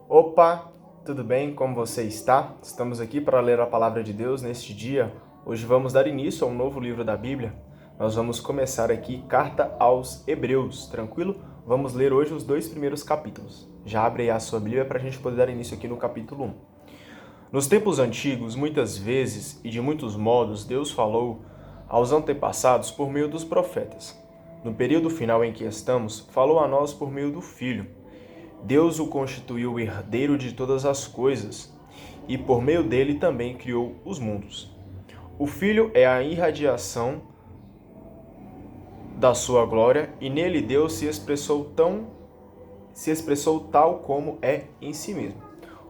Opa, tudo bem? Como você está? Estamos aqui para ler a palavra de Deus neste dia. Hoje vamos dar início a um novo livro da Bíblia. Nós vamos começar aqui Carta aos Hebreus, tranquilo? Vamos ler hoje os 2 primeiros capítulos. Já abre aí a sua Bíblia para a gente poder dar início aqui no capítulo 1. Nos tempos antigos, muitas vezes e de muitos modos, Deus falou aos antepassados por meio dos profetas. No período final em que estamos, falou a nós por meio do Filho. Deus o constituiu herdeiro de todas as coisas, e por meio dele também criou os mundos. O Filho é a irradiação da sua glória, e nele Deus se expressou tal como é em si mesmo.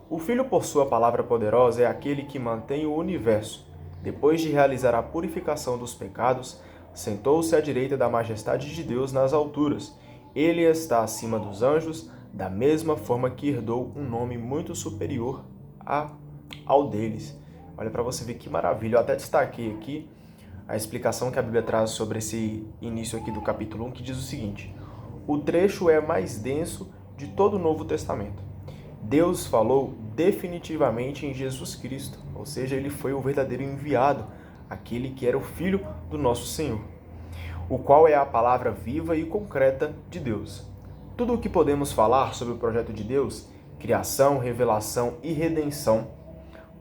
O Filho, por sua palavra poderosa, é aquele que mantém o universo. Depois de realizar a purificação dos pecados, sentou-se à direita da majestade de Deus nas alturas. Ele está acima dos anjos, da mesma forma que herdou um nome muito superior ao deles. Olha para você ver que maravilha. Eu até destaquei aqui a explicação que a Bíblia traz sobre esse início aqui do capítulo 1, que diz o seguinte: o trecho é mais denso de todo o Novo Testamento. Deus falou definitivamente em Jesus Cristo, ou seja, ele foi o verdadeiro enviado, aquele que era o Filho do nosso Senhor, o qual é a palavra viva e concreta de Deus. Tudo o que podemos falar sobre o projeto de Deus, criação, revelação e redenção,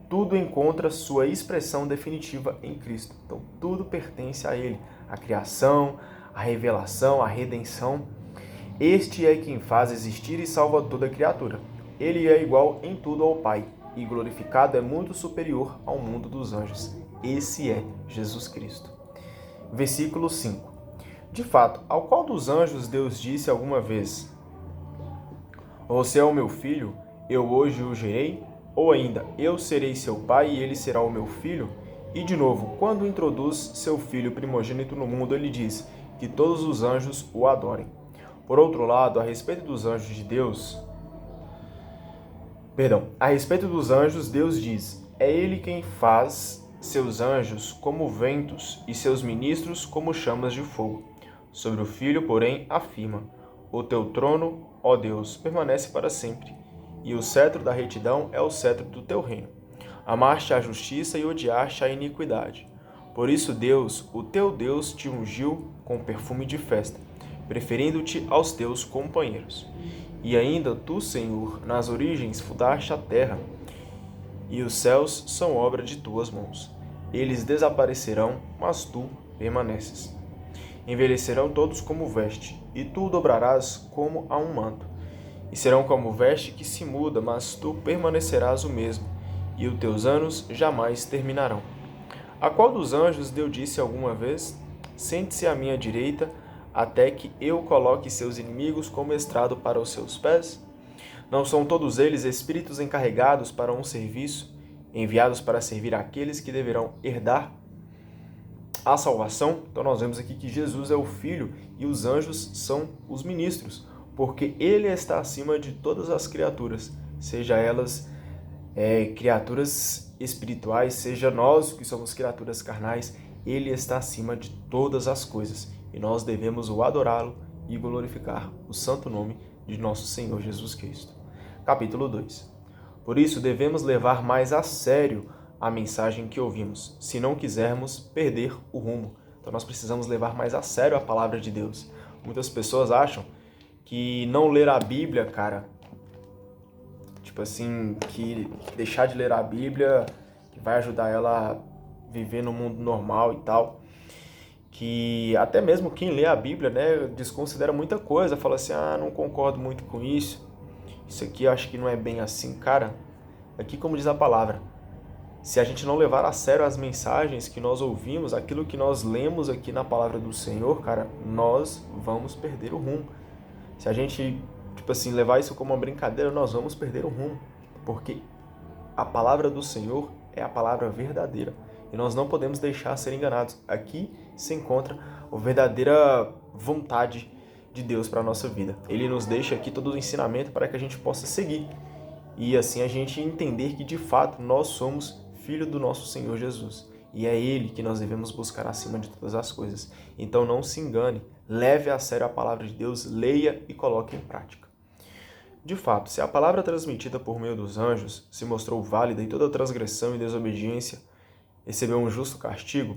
tudo encontra sua expressão definitiva em Cristo. Então, tudo pertence a Ele. A criação, a revelação, a redenção. Este é quem faz existir e salva toda criatura. Ele é igual em tudo ao Pai, e glorificado é muito superior ao mundo dos anjos. Esse é Jesus Cristo. Versículo 5. De fato, ao qual dos anjos Deus disse alguma vez: você é o meu filho, eu hoje o gerei? Ou ainda, eu serei seu pai e ele será o meu filho? E de novo, quando introduz seu filho primogênito no mundo, ele diz que todos os anjos o adorem. Por outro lado, a respeito dos anjos, Deus diz: é ele quem faz seus anjos como ventos e seus ministros como chamas de fogo. Sobre o Filho, porém, afirma: o teu trono, ó Deus, permanece para sempre, e o cetro da retidão é o cetro do teu reino. Amaste a justiça e odiaste a iniquidade. Por isso Deus, o teu Deus, te ungiu com perfume de festa, preferindo-te aos teus companheiros. E ainda tu, Senhor, nas origens fundaste a terra, e os céus são obra de tuas mãos. Eles desaparecerão, mas tu permaneces. Envelhecerão todos como veste, e tu dobrarás como a um manto. E serão como veste que se muda, mas tu permanecerás o mesmo, e os teus anos jamais terminarão. A qual dos anjos Deus disse alguma vez: sente-se à minha direita, até que eu coloque seus inimigos como estrado para os seus pés? Não são todos eles espíritos encarregados para um serviço, enviados para servir aqueles que deverão herdar a salvação? Então nós vemos aqui que Jesus é o Filho e os anjos são os ministros, porque ele está acima de todas as criaturas, seja elas criaturas espirituais, seja nós que somos criaturas carnais, ele está acima de todas as coisas e nós devemos o adorá-lo e glorificar o santo nome de nosso Senhor Jesus Cristo. Capítulo 2. Por isso devemos levar mais a sério a mensagem que ouvimos, se não quisermos perder o rumo. Então nós precisamos levar mais a sério a palavra de Deus. Muitas pessoas acham que não ler a Bíblia, cara, tipo assim, que deixar de ler a Bíblia que vai ajudar ela a viver no mundo normal e tal. Que até mesmo quem lê a Bíblia, né, desconsidera muita coisa, fala assim: ah, não concordo muito com isso, isso aqui eu acho que não é bem assim. Cara, aqui como diz a palavra, se a gente não levar a sério as mensagens que nós ouvimos, aquilo que nós lemos aqui na palavra do Senhor, cara, nós vamos perder o rumo. Se a gente, tipo assim, levar isso como uma brincadeira, nós vamos perder o rumo. Porque a palavra do Senhor é a palavra verdadeira. E nós não podemos deixar ser enganados. Aqui se encontra a verdadeira vontade de Deus para a nossa vida. Ele nos deixa aqui todo o ensinamento para que a gente possa seguir. E assim a gente entender que de fato nós somos filho do nosso Senhor Jesus. E é Ele que nós devemos buscar acima de todas as coisas. Então não se engane, leve a sério a palavra de Deus, leia e coloque em prática. De fato, se a palavra transmitida por meio dos anjos se mostrou válida e toda transgressão e desobediência recebeu um justo castigo,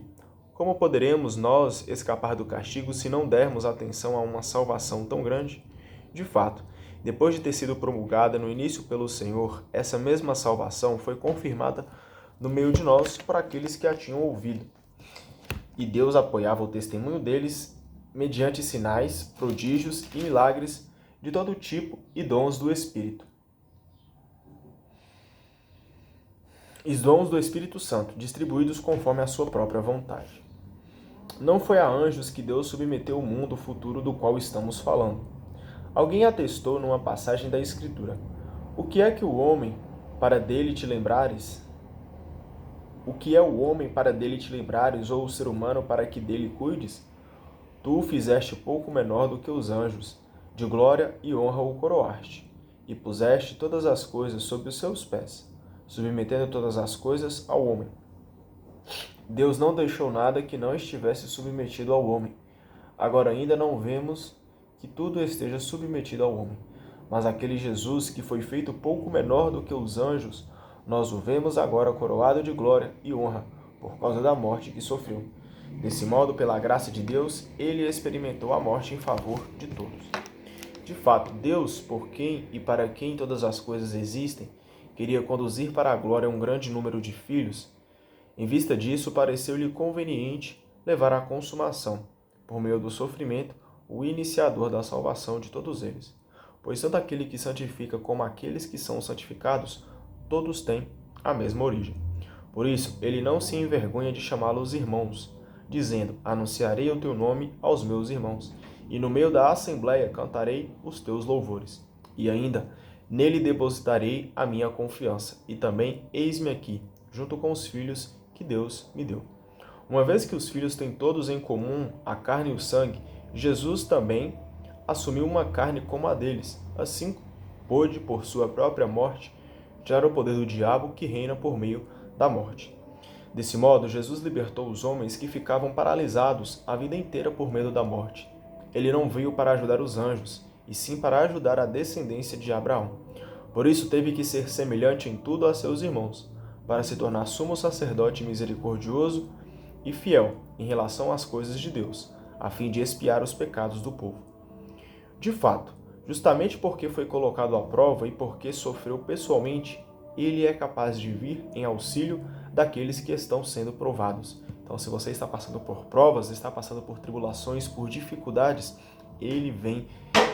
como poderemos nós escapar do castigo se não dermos atenção a uma salvação tão grande? De fato, depois de ter sido promulgada no início pelo Senhor, essa mesma salvação foi confirmada no meio de nós por aqueles que a tinham ouvido. E Deus apoiava o testemunho deles mediante sinais, prodígios e milagres de todo tipo e dons do Espírito. Os dons do Espírito Santo, distribuídos conforme a sua própria vontade. Não foi a anjos que Deus submeteu o mundo futuro do qual estamos falando. Alguém atestou numa passagem da Escritura: O que é o homem para dele te lembrares? O que é o homem para dele te lembrares, ou o ser humano para que dele cuides? Tu o fizeste pouco menor do que os anjos, de glória e honra o coroaste, e puseste todas as coisas sob os seus pés, submetendo todas as coisas ao homem. Deus não deixou nada que não estivesse submetido ao homem. Agora ainda não vemos que tudo esteja submetido ao homem, mas aquele Jesus que foi feito pouco menor do que os anjos, nós o vemos agora coroado de glória e honra, por causa da morte que sofreu. Desse modo, pela graça de Deus, ele experimentou a morte em favor de todos. De fato, Deus, por quem e para quem todas as coisas existem, queria conduzir para a glória um grande número de filhos. Em vista disso, pareceu-lhe conveniente levar à consumação, por meio do sofrimento, o iniciador da salvação de todos eles. Pois tanto aquele que santifica como aqueles que são santificados, todos têm a mesma origem. Por isso, ele não se envergonha de chamá-los irmãos, dizendo: Anunciarei o teu nome aos meus irmãos, e no meio da assembleia cantarei os teus louvores. E ainda, nele depositarei a minha confiança, e também eis-me aqui, junto com os filhos que Deus me deu. Uma vez que os filhos têm todos em comum a carne e o sangue, Jesus também assumiu uma carne como a deles. Assim, pôde, por sua própria morte, tirar o poder do diabo que reina por meio da morte. Desse modo, Jesus libertou os homens que ficavam paralisados a vida inteira por medo da morte. Ele não veio para ajudar os anjos, e sim para ajudar a descendência de Abraão. Por isso teve que ser semelhante em tudo a seus irmãos, para se tornar sumo sacerdote misericordioso e fiel em relação às coisas de Deus, a fim de expiar os pecados do povo. De fato, justamente porque foi colocado à prova e porque sofreu pessoalmente, ele é capaz de vir em auxílio daqueles que estão sendo provados. Então, se você está passando por provas, está passando por tribulações, por dificuldades, ele vem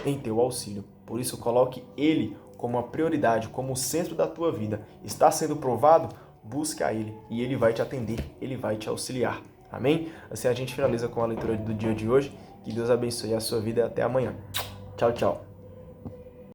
em teu auxílio. Por isso, coloque ele como a prioridade, como o centro da tua vida. Está sendo provado? Busca ele e ele vai te atender, ele vai te auxiliar. Amém? Assim a gente finaliza com a leitura do dia de hoje. Que Deus abençoe a sua vida e até amanhã. Tchau, tchau.